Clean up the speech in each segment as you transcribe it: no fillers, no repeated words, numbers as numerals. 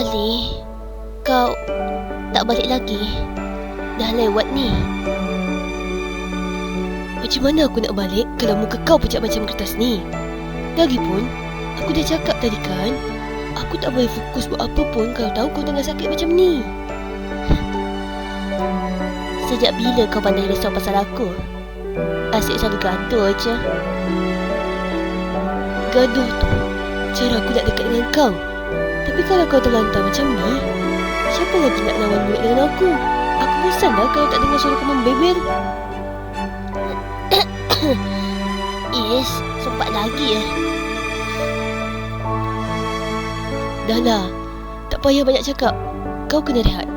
Ali, kau tak balik lagi? Dah lewat ni. Macam mana aku nak balik kalau muka kau pucat macam kertas ni? Lagipun, aku dah cakap tadi kan, aku tak boleh fokus buat apa pun kalau tahu kau tengah sakit macam ni. Sejak bila kau pandai risau pasal aku? Asyik selalu gaduh je. Gaduh tu cara aku nak dekat dengan kau. Tapi kalau kau terlantar macam ni, siapa lagi nak lawan mulut dengan aku? Aku bosan dah kalau tak dengar suara kau membebel. Yes, sempat lagi Dah lah, tak payah banyak cakap. Kau kena rehat.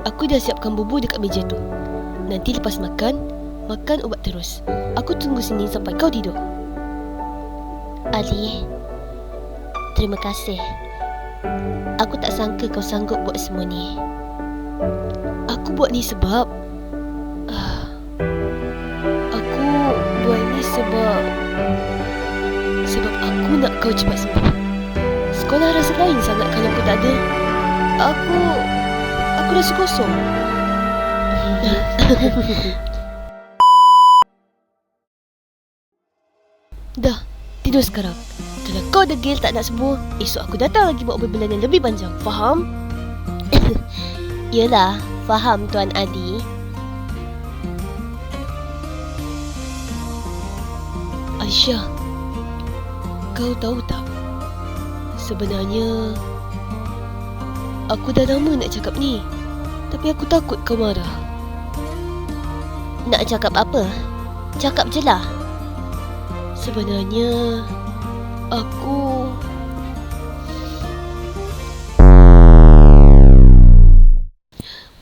Aku dah siapkan bubur dekat meja tu. Nanti lepas makan ubat terus. Aku tunggu sini sampai kau tidur. Ali, terima kasih. Aku tak sangka kau sanggup buat semua ni. Aku buat ni sebab Sebab aku nak kau cepat sembuh. Sekolah rasa lain sangat kalau kau tak ada. Aku rasa kosong. Dah, tidur sekarang. Kalau kau degil tak nak sembuh, esok aku datang lagi buat obrolan yang lebih panjang. Faham? Yelah, faham Tuan Ali. Aisyah, kau tahu tak? Sebenarnya aku dah lama nak cakap ni, tapi aku takut kau marah. Nak cakap apa? Cakap je lah. Sebenarnya aku...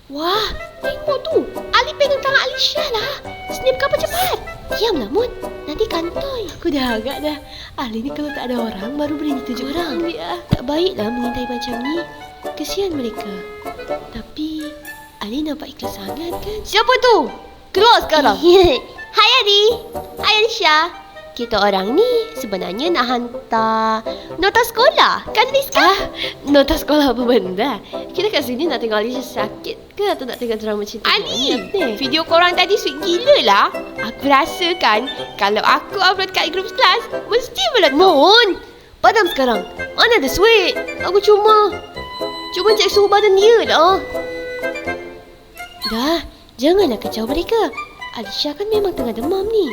Wah, tengok tu. Ali pegang tangan Alisha lah. Senyum kau cepat. Diamlah, Mun. Nanti kantoi. Aku dah agak dah. Ali ni kalau tak ada orang baru berani tunjuk orang. Tak baiklah mengintai macam ni. Kesian mereka. Tapi Ali nampak ikhlas sangat kan? Siapa tu? Keluar sekarang. Hai Ali. Hai Alisha. Kita orang ni sebenarnya nak hantar nota sekolah. Kan Rizka? Nota sekolah apa benda? Kita kat sini nak tengok Alisha sakit ke atau nak tengok drama cinta? Ali, video korang tadi sweet gila lah. Aku rasa kan kalau aku upload kat grup kelas, mesti meletup. Mun, padam sekarang. Mana ada sweet? Aku cuma cek suhu badan dia dah. Dah, janganlah kacau mereka. Alisha kan memang tengah demam ni.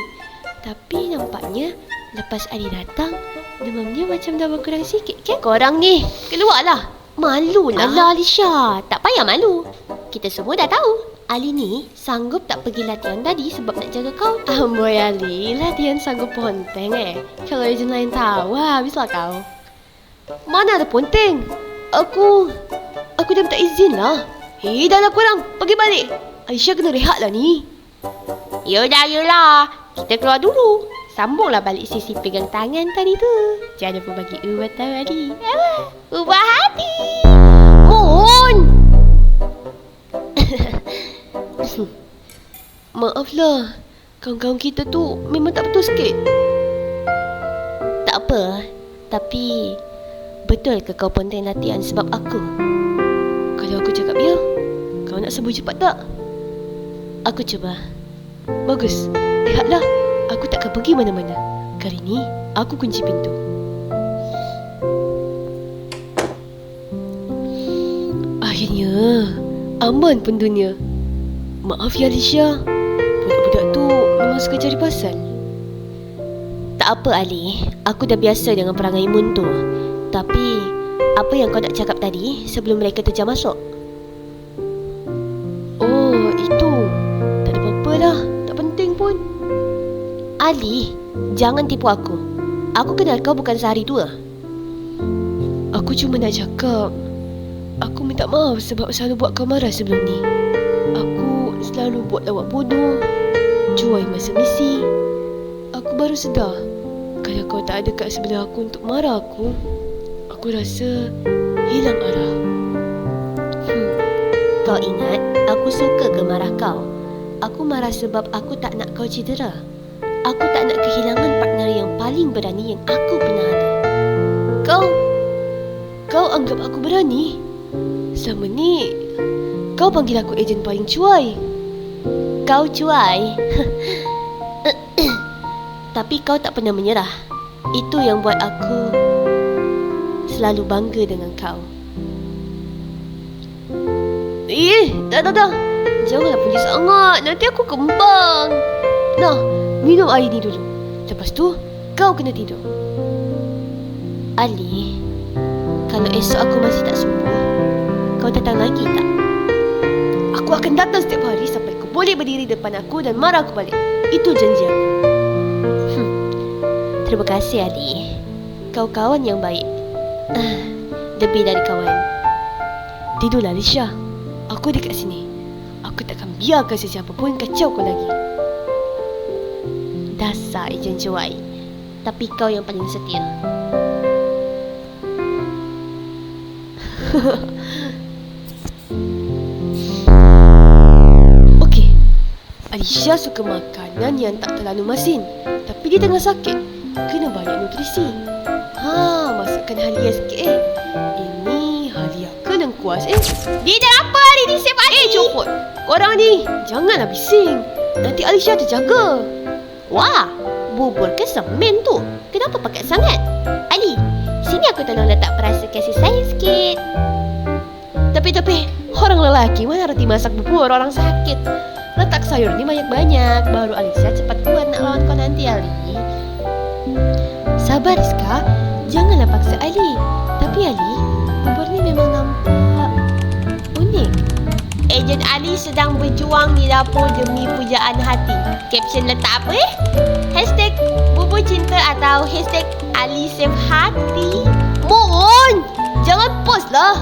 Tapi nampaknya lepas Ali datang, demam dia macam dah berkurang sikit kan? Korang ni, keluarlah. Malulah. Alah Alisha, tak payah malu. Kita semua dah tahu. Ali ni sanggup tak pergi latihan tadi sebab nak jaga kau. Amboi Ali, latihan sanggup ponteng Kalau ejen lain tahu, habislah kau. Mana ada ponteng? Aku dah minta izin lah. Dah lah korang, pergi balik. Aisyah kena rehat lah ni. Yolah. Kita keluar dulu. Sambunglah balik sisi pegang tangan tadi tu. Jangan lupa bagi ubat tadi. Ubah hati. Mun! Maaflah. Kawan-kawan kita tu memang tak betul sikit. Tak apa. Tapi betul ke kau ponteng latihan sebab aku? Kalau aku cakap ya, kau nak sembuh cepat tak? Aku cuba. Bagus. Lihatlah, aku takkan pergi mana-mana. Kali ni, aku kunci pintu. Akhirnya, aman pun dunia. Maaf ya Alisha, budak-budak tu memang suka cari pasal. Tak apa Ali, aku dah biasa dengan perangai Mun tu. Tapi, apa yang kau nak cakap tadi sebelum mereka terjam masuk? Oh, itu. Tak ada apa-apa dah, tak penting pun. Ali, jangan tipu aku. Aku kenal kau bukan sehari dua. Aku cuma nak cakap, aku minta maaf sebab selalu buat kau marah sebelum ni. Aku selalu buat lawak bodoh, cuai masa misi. Aku baru sedar, kalau kau tak ada kat sebelah aku untuk marah aku rasa hilang arah. Kau ingat aku suka ke marah kau? Aku marah sebab aku tak nak kau cedera. Aku tak nak kehilangan partner yang paling berani yang aku pernah ada. Kau anggap aku berani? Selama ni kau panggil aku ejen paling cuai. Kau cuai. Tapi kau tak pernah menyerah. Itu yang buat aku selalu bangga dengan kau. Dah. Janganlah puji sangat. Nanti aku kembang. Nah, minum air ni dulu. Lepas tu, kau kena tidur. Ali, kalau esok aku masih tak sembuh, kau datang lagi tak? Aku akan datang setiap hari sampai kau boleh berdiri depan aku dan marah aku balik. Itu janji aku. Terima kasih, Ali. Kau kawan yang baik. Lebih dari kawan. Tidurlah, Alicia. Aku dekat sini. Aku takkan biarkan sesiapa pun kacau kau lagi. Dasar ejen cuai. Tapi kau yang paling setia. Okey. Alicia suka makanan yang tak terlalu masin. Tapi dia tengah sakit. Kena banyak nutrisi. Masukkan halia sikit Ini halia ke lengkuas Dia dah apa hari ni, Chef Ali? Copot. Korang ni janganlah bising. Nanti Alicia terjaga. Wah, bubur ke semen tu? Kenapa pakat sangat? Ali, sini aku tolong letak perasa kasih sayang sikit. Tapi orang lelaki mana reti masak bubur orang sakit. Letak sayur ni banyak-banyak. Baru Alicia cepat kuat nak lawan kau nanti, Ali. Sabar, Rizka. Janganlah paksa Ali. Tapi Ali, bubur ni memang nampak unik. Ejen Ali sedang berjuang di dapur demi pujaan hati. Caption letak apa Hashtag bubur cinta atau hashtag Ali save hati. Mohon, jangan post lah.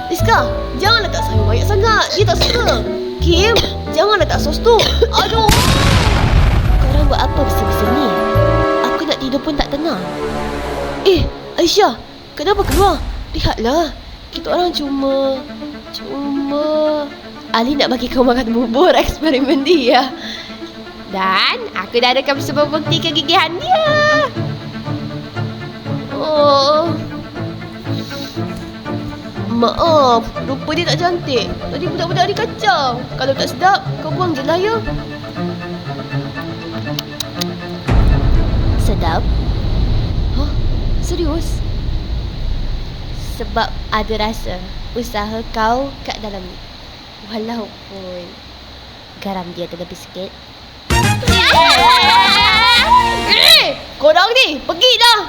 Rizka, jangan letak sayur banyak sangat. Dia tak suka. Kim, jangan letak sos tu. Aduh. Korang buat apa besar-besar ni? Aku nak tidur pun tak tenang. Aisyah, kenapa keluar? Lihatlah, kita orang cuma Ali nak bagi kau makan bubur eksperimen dia. Dan aku dah rekam semua bukti kegigihan dia. Oh, maaf, rupa dia tak cantik. Tadi budak-budak ni kacau. Kalau tak sedap, kau buang je lah ya. Sedap? Hah? Serius? Sebab ada rasa usaha kau kat dalam ni. Walaupun garam dia terlebih sikit. Korang ni, pergi dah.